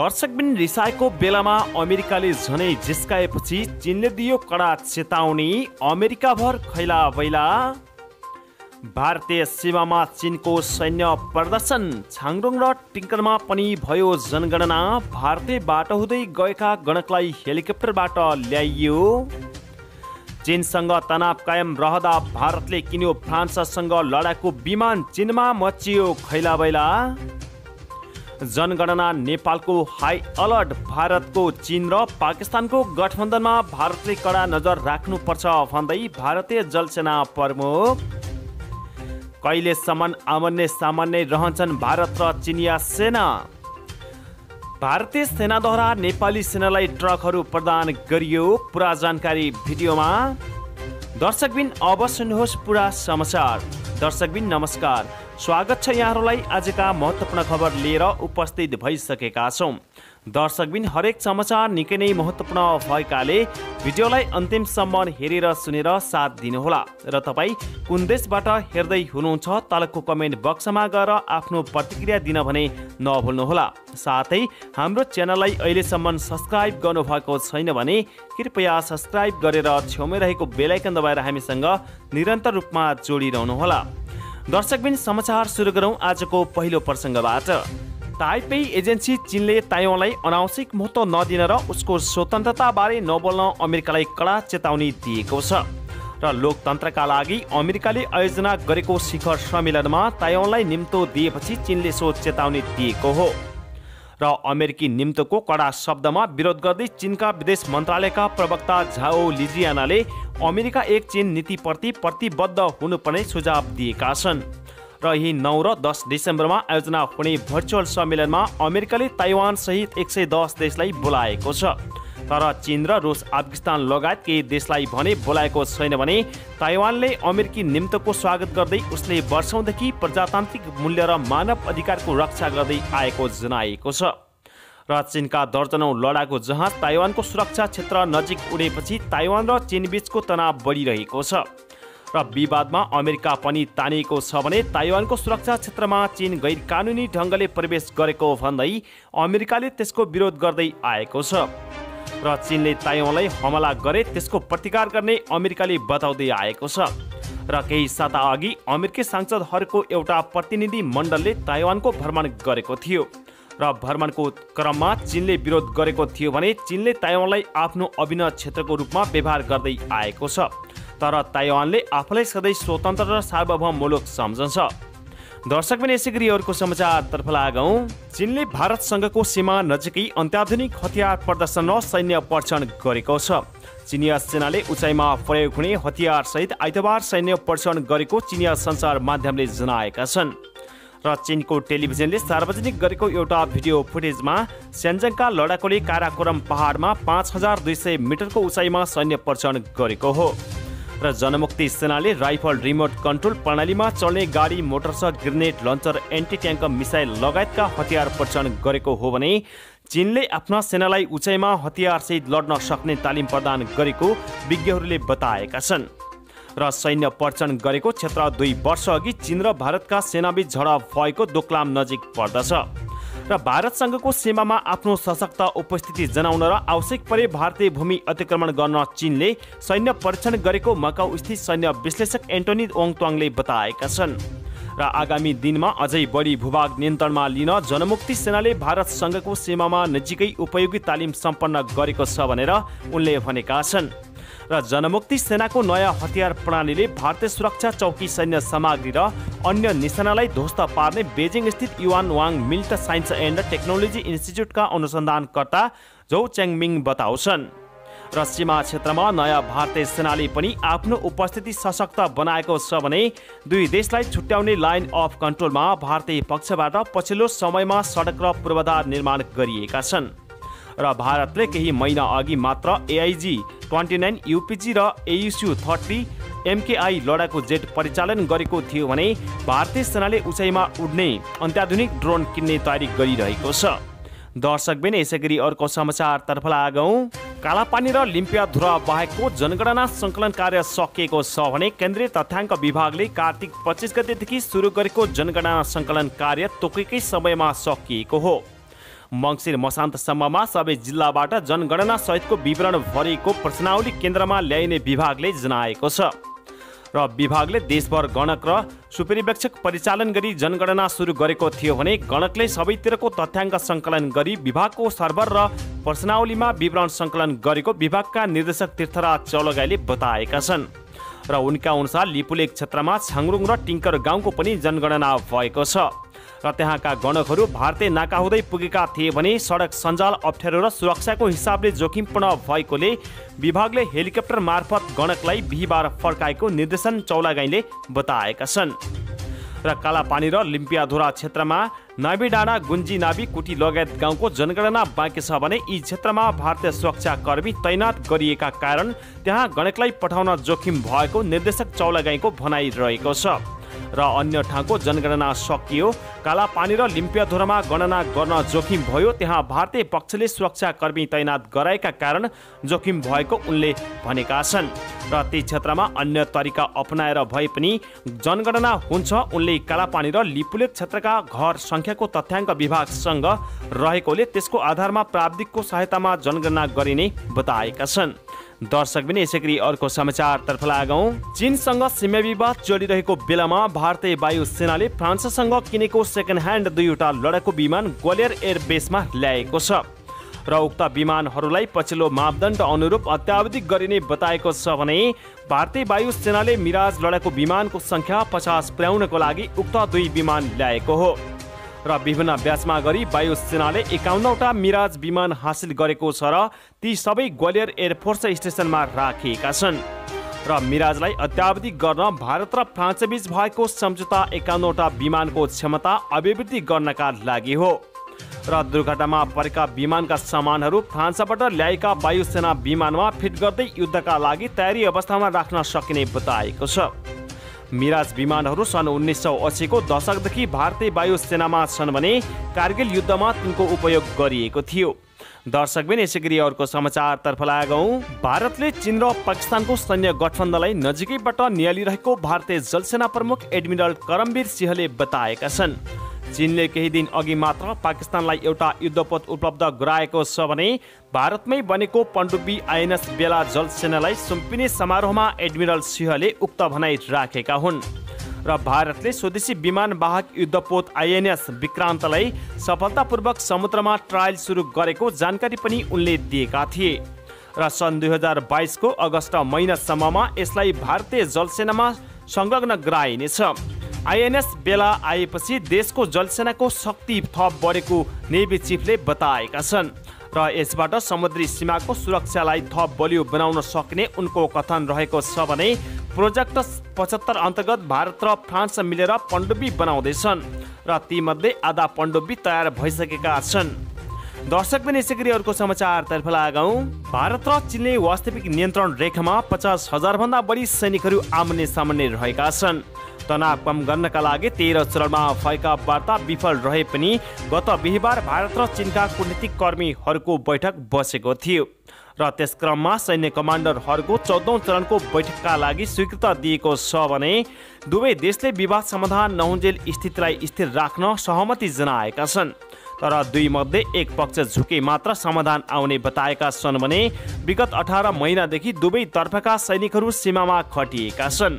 दर्शकबिन रिसाएको बेलामा अमेरिकाले झनै जिस्काएपछि चीनले दियो कडा चेतावनी। अमेरिकाभर खैला बैला। भारतीय सीमामा चीनको सैन्य प्रदर्शन। छाङडोङ र टिङ्करमा पनि भयो जनगणना। भारतीय बाटो हुँदै गएका गणकलाई हेलिकप्टरबाट ल्याइयो। चीनसँग तनाव कायम रहँदा भारतले किन्यो फ्रान्ससँग लडाकु विमान। चीनमा मचियो खैला बैला। जनगणना नेपालको हाई अलर्ट। भारतको चीन र पाकिस्तानको गठबन्धनमा भारतले कडा नजर राख्नुपर्छ भन्दै भारतीय जलसेना प्रमुख। कहिलेसम्म आमने सामान्य रहन्छन् भारत र चिनिया सेना। भारतीय सेनाद्वारा नेपाली सेनालाई ट्रकहरू प्रदान गरियो। पुरा जानकारी भिडियोमा। दर्शकबिन अब सुन्नुहोस् पुरा समाचार। दर्शकबिन नमस्कार, स्वागत छ यहाँहरूलाई आजका महत्त्वपूर्ण खबर लिएर उपस्थित भइसकेका छौँ। दर्शकबिन हरेक समाचार निकै नै महत्त्वपूर्ण भएकाले भिडियोलाई अन्तिमसम्म हेरेर सुनेर साथ दिनुहोला र तपाईँ कुन देशबाट हेर्दै हुनुहुन्छ तलको कमेन्ट बक्समा गएर आफ्नो प्रतिक्रिया दिन भने नभुल्नुहोला। साथै हाम्रो च्यानललाई अहिलेसम्म सब्सक्राइब गर्नुभएको छैन भने कृपया सब्सक्राइब गरेर छेउमै रहेको बेल आइकन दबाएर हामीसँग निरन्तर रूपमा जोडिरहनुहोला। दर्शकबिन समाचार सुरु गरौँ आजको पहिलो प्रसङ्गबाट। ताइपेई एजेन्सी चीनले ताइवानलाई अनावश्यक महत्त्व नदिन र उसको स्वतन्त्रताबारे नबोल्न अमेरिकालाई कडा चेतावनी दिएको छ र लोकतन्त्रका लागि अमेरिकाले आयोजना गरेको शिखर सम्मेलनमा ताइवानलाई निम्तो दिएपछि चीनले सो चेतावनी दिएको हो र अमेरिकी निम्तोको कडा शब्दमा विरोध गर्दै चीनका विदेश मन्त्रालयका प्रवक्ता झाओ लिजियानाले अमेरिका एक चीन नीतिप्रति प्रतिबद्ध हुनुपर्ने सुझाव दिएका छन् र यही 9 र 10 डिसेम्बरमा आयोजना हुने भर्चुअल सम्मेलनमा अमेरिकाले ताइवान सहित 110 देशलाई बोलाएको छ। तर चीन र रुस अफगानिस्तान लगायत केही देशलाई भने बोलाएको छैन भने ताइवानले अमेरिकी निम्तोको स्वागत गर्दै उसले वर्षौंदेखि प्रजातान्त्रिक मूल्य र मानव अधिकारको रक्षा गर्दै आएको जनाएको छ र चीनका दर्जनौं लडाकु जहाज ताइवानको सुरक्षा क्षेत्र नजिक उडेपछि ताइवान र चीन बीचको तनाव बढिरहेको छ र विवादमा अमेरिका पनि तानिएको छ भने ताइवानको सुरक्षा क्षेत्रमा चीन गैर कानुनी ढङ्गले प्रवेश गरेको भन्दै अमेरिकाले त्यसको विरोध गर्दै आएको छ र चीनले ताइवानलाई हमला गरे त्यसको प्रतिकार गर्ने अमेरिकाले बताउँदै आएको छ र केही साता अघि अमेरिकी सांसदहरूको एउटा प्रतिनिधि मण्डलले ताइवानको भ्रमण गरेको थियो र भ्रमणको क्रममा चीनले विरोध गरेको थियो भने चीनले ताइवानलाई आफ्नो अभिन्न क्षेत्रको रूपमा व्यवहार गर्दै आएको छ तर ताइवानले आफूलाई सधैँ स्वतन्त्र र सार्वभौम मुलुक सम्झन्छ। दर्शकबिन यसैगरी अर्को समाचारतर्फ लागौँ। चीनले भारतसँगको सीमा नजिकै अत्याधुनिक हतियार प्रदर्शन र सैन्य परीक्षण गरेको छ। चिनिया सेनाले उचाइमा प्रयोग हुने हतियार सहित आइतबार सैन्य परीक्षण गरेको चिनिया सञ्चार माध्यमले जनाएका छन् र चीनको टेलिभिजनले सार्वजनिक गरेको एउटा भिडियो फुटेजमा स्यान्जङका लडाकुले काराकोरम पहाडमा 5200 मिटरको उचाइमा सैन्य परीक्षण गरेको हो र जनमुक्ति सेनाले राइफल रिमोट कन्ट्रोल प्रणालीमा चल्ने गाडी मोटरसह grenade launcher anti tank missile लगायतका हतियार परीक्षण गरेको हो भने चीनले आफ्ना सेनालाई उचाइमा हतियारसहित लड्न सक्ने तालिम प्रदान गरेको विज्ञहरूले बताएका छन् र सैन्य परीक्षण गरेको क्षेत्र 2 वर्ष अघि चीन र भारतका सेनाबीच झडप भएको दोक्लाम नजिक पर्दछ र भारतसँगको सीमामा आफ्नो सशक्त उपस्थिति जनाउन र आवश्यक परे भारतीय भूमि अतिक्रमण गर्न चीनले सैन्य परीक्षण गरेको मकाउ स्थित सैन्य विश्लेषक एन्टोनी ओङत्वाङले बताएका छन् र आगामी दिनमा अझै बढी भूभाग नियन्त्रणमा लिन जनमुक्ति सेनाले भारतसँगको सीमामा नजिकै उपयोगी तालिम सम्पन्न गरेको छ भनेर उनले भनेका छन् र जनमुक्ति सेनाको नयाँ हतियार प्रणालीले भारतीय सुरक्षा चौकी सैन्य सामग्री र अन्य निशानालाई ध्वस्त पार्ने बेजिङ स्थित Yuan Wang military science and technology इन्स्टिच्युटका अनुसन्धानकर्ता झौ च्याङमिङ बताउँछन् र सीमा क्षेत्रमा नयाँ भारतीय सेनाले पनि आफ्नो उपस्थिति सशक्त बनाएको छ भने दुई देशलाई छुट्याउने लाइन अफ कन्ट्रोलमा भारतीय पक्षबाट पछिल्लो समयमा सडक र पूर्वाधार निर्माण गरिएका छन् र भारतले केही महिना अघि मात्र AIG-29 UPG र AUSU-30 MKI लडाकु जेट परिचालन गरेको थियो भने भारतीय सेनाले उचाइमा उड्ने अत्याधुनिक ड्रोन किन्ने तयारी गरिरहेको छ। दर्शकबिन यसैगरी अर्को समाचारतर्फ लागौँ। कालापानी र लिम्पियाधुरा बाहेकको जनगणना सङ्कलन कार्य सकिएको छ भने केन्द्रीय तथ्याङ्क विभागले कार्तिक 25 गतेदेखि सुरु गरेको जनगणना सङ्कलन कार्य तोकेकै समयमा सकिएको हो। मङ्सिर मसान्तसम्ममा सबै जिल्लाबाट जनगणना सहितको विवरण भरिएको प्रश्नावली केन्द्रमा ल्याइने विभागले जनाएको छ र विभागले देशभर गणक र सुपरिवेक्षक परिचालन गरी जनगणना सुरु गरेको थियो भने गणकले सबैतिरको तथ्याङ्क सङ्कलन गरी विभागको सर्भर र प्रश्नावलीमा विवरण सङ्कलन गरेको विभागका निर्देशक तीर्थराज चौलगाईले बताएका छन् र उनका अनुसार लिपुलेक क्षेत्रमा छाङरुङ र टिङ्कर गाउँको पनि जनगणना भएको छ र त्यहाँका गणकहरू भारतीय नाका हुँदै पुगेका थिए भने सडक सञ्जाल अप्ठ्यारो र सुरक्षाको हिसाबले जोखिमपूर्ण भएकोले विभागले हेलिकप्टर मार्फत गणकलाई बिहिबार फर्काएको निर्देशन चौलागाईले बताएका छन् र कालापानी र लिम्पियाधुरा क्षेत्रमा नाबी डाँडा गुन्जी नाबी कुटी लगायत गाउँको जनगणना बाँकी छ भने यी क्षेत्रमा भारतीय सुरक्षाकर्मी तैनात गरिएका कारण त्यहाँ गणकलाई पठाउन जोखिम भएको निर्देशक चौलागाईको भनाइरहेको छ र अन्य ठाउँको जनगणना सकियो कालापानी र लिम्पियाधुरामा गणना गर्न जोखिम भयो त्यहाँ भारतीय पक्षले सुरक्षाकर्मी तैनात गराएका कारण जोखिम भएको उनले भनेका छन् र ती क्षेत्रमा अन्य तरिका अपनाएर भए पनि जनगणना हुन्छ उनले कालापानी र लिपुलेक क्षेत्रका घर सङ्ख्याको तथ्याङ्क विभागसँग रहेकोले त्यसको आधारमा प्राविधिकको सहायतामा जनगणना गरिने बताएका छन्। दर्शक पनि यसैगरी अर्को समाचारतर्फ लागौं। चीनसँग सीमा विवाद चलिरहेको बेलामा भारतीय वायुसेनाले फ्रान्ससँग किनेको सेकेन्ड ह्यान्ड 2वटा लडाकु विमान ग्वालियर एयरबेसमा ल्याएको छ र उक्त विमानहरूलाई पछिल्लो मापदण्ड अनुरूप अत्याधुनिक गरिने बताएको छ भने भारतीय वायुसेनाले मिराज लडाकु विमानको संख्या 50 पुर्याउनको लागि उक्त 2 विमान ल्याएको हो र विभिन्न ब्याचमा गरी वायुसेनाले 51वटा मिराज विमान हासिल गरेको छ र ती सबै ग्वालियर एयरफोर्स स्टेसनमा राखिएका छन् र मिराजलाई अत्याधुनिक गर्न भारत र फ्रान्सबीच भएको सम्झौता 51वटा विमानको क्षमता अभिवृद्धि गर्नका लागि हो र दुर्घटनामा परेका विमानका सामानहरू फ्रान्सबाट ल्याएका वायुसेना विमानमा फिट गर्दै युद्धका लागि तयारी अवस्थामा राख्न सकिने बताएको छ। मिराज विमानहरू सन् 1980 को दशकदेखि भारतीय वायुसेनामा छन् भने कारगिल युद्धमा तिनको उपयोग गरिएको थियो। दर्शक पनि यसैगरी अर्को समाचारतर्फ लागौं। भारतले चीन र पाकिस्तानको सैन्य गठबन्धनलाई नजिकैबाट नियालिरहेको भारतीय जलसेना प्रमुख एडमिरल करमवीर सिंहले बताएका छन्। चीनले केही दिन अघि मात्र पाकिस्तानलाई एउटा युद्धपोत उपलब्ध गराएको छ भने भारतमै बनेको पण्डुबी आइएनएस बेला जलसेनालाई सुम्पिने समारोहमा एडमिरल सिंहले उक्त भनाइ राखेका हुन् र भारतले स्वदेशी विमान वाहक युद्धपोत आइएनएस विक्रान्तलाई सफलतापूर्वक समुद्रमा ट्रायल सुरु गरेको जानकारी पनि उनले दिएका थिए र सन् 2022 को अगस्त महिनासम्ममा यसलाई भारतीय जलसेनामा संलग्न गराइनेछ। आइएनएस बेला आएपछि देशको जलसेनाको शक्ति थप बढेको नेभी चिफले बताएका छन् र यसबाट समुद्री सीमाको सुरक्षालाई थप बलियो बनाउन सक्ने उनको कथन रहेको छ भने प्रोजेक्ट 75 अन्तर्गत भारत र फ्रान्स मिलेर पण्डुबी बनाउँदैछन् र तीमध्ये आधा पण्डुबी तयार भइसकेका छन्। दर्शक पनि यसैगरी अर्को समाचारतर्फ लागौं। भारत र चीनले वास्तविक नियन्त्रण रेखामा 50,000 भन्दा बढी सैनिकहरू आमने सामने रहेका छन्। तनाव कम गर्नका लागि 13 चरणमा भएका वार्ता विफल रहे पनि गत बिहिबार भारत र चीनका कूटनीतिक कर्मीहरूको बैठक बसेको थियो र त्यस क्रममा सैन्य कमान्डरहरूको 14औं चरणको बैठकका लागि स्वीकृति दिएको छ भने दुवै देशले विवाद समाधान नहुन्जेल स्थितिलाई स्थिर राख्न सहमति जनाएका छन् तर दुई मध्ये एक पक्ष झुके मात्र समाधान आउने बताएका छन् भने विगत 18 महिनादेखि दुवै तर्फका सैनिकहरू सीमामा खटिएका छन्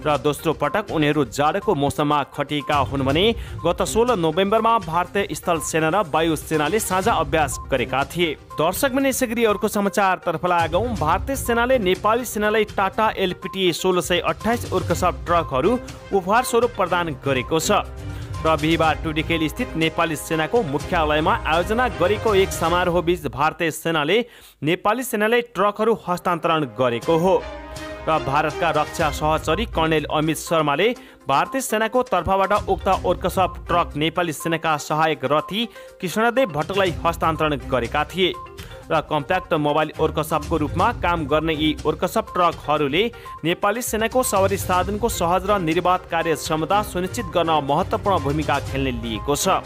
र दोस्रो पटक उनीहरू जाडोको मौसममा खटिएका हुन् भने गत 16 नोभेम्बरमा भारतीय स्थल सेना र वायु सेनाले साझा अभ्यास गरेका थिए। दर्शक पनि यसैगरी अर्को समाचारतर्फ लागौं। भारतीय सेनाले नेपाली सेनालाई टाटा एलपिटी 1628 उर्कसप ट्रकहरू उपहार स्वरूप प्रदान गरेको छ र बिहिबार टुडिखेल स्थित नेपाली सेनाको मुख्यालयमा आयोजना गरेको एक समारोहबीच भारतीय सेनाले नेपाली सेनालाई ट्रकहरू हस्तान्तरण गरेको हो र भारतका रक्षा सहचरी कर्णेल अमित शर्माले भारतीय सेनाको तर्फबाट उक्त ओर्कसप ट्रक नेपाली सेनाका सहायक रथी कृष्णदेव भट्टलाई हस्तान्तरण गरेका थिए र कम्प्याक्ट मोबाइल ओर्कसपको रूपमा काम गर्ने यी ओर्कसप ट्रकहरूले नेपाली सेनाको सवारी साधनको सहज र निर्वाध कार्यक्षमता सुनिश्चित गर्न महत्त्वपूर्ण भूमिका खेल्ने लिएको छ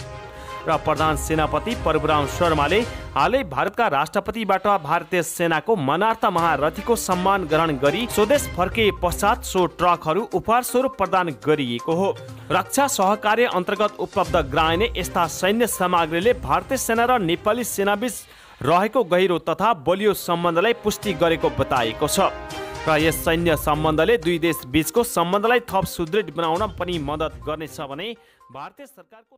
र प्रधान सेनापति प्रभुराम शर्माले हालै भारतका राष्ट्रपतिबाट भारतीय सेनाको मानार्थ महारथीको सम्मान ग्रहण गरी स्वदेश फर्के पश्चात सो ट्रकहरू उपहार स्वरूप प्रदान गरिएको हो। रक्षा सहकार्य अन्तर्गत उपलब्ध गराइने यस्ता सैन्य सामग्रीले भारतीय सेना र नेपाली सेनाबीच रहेको गहिरो तथा बलियो सम्बन्धलाई पुष्टि गरेको बताएको छ र यस सैन्य सम्बन्धले दुई देश बीचको सम्बन्धलाई थप सुदृढ बनाउन पनि मद्दत गर्नेछ भने भारतीय सरकारको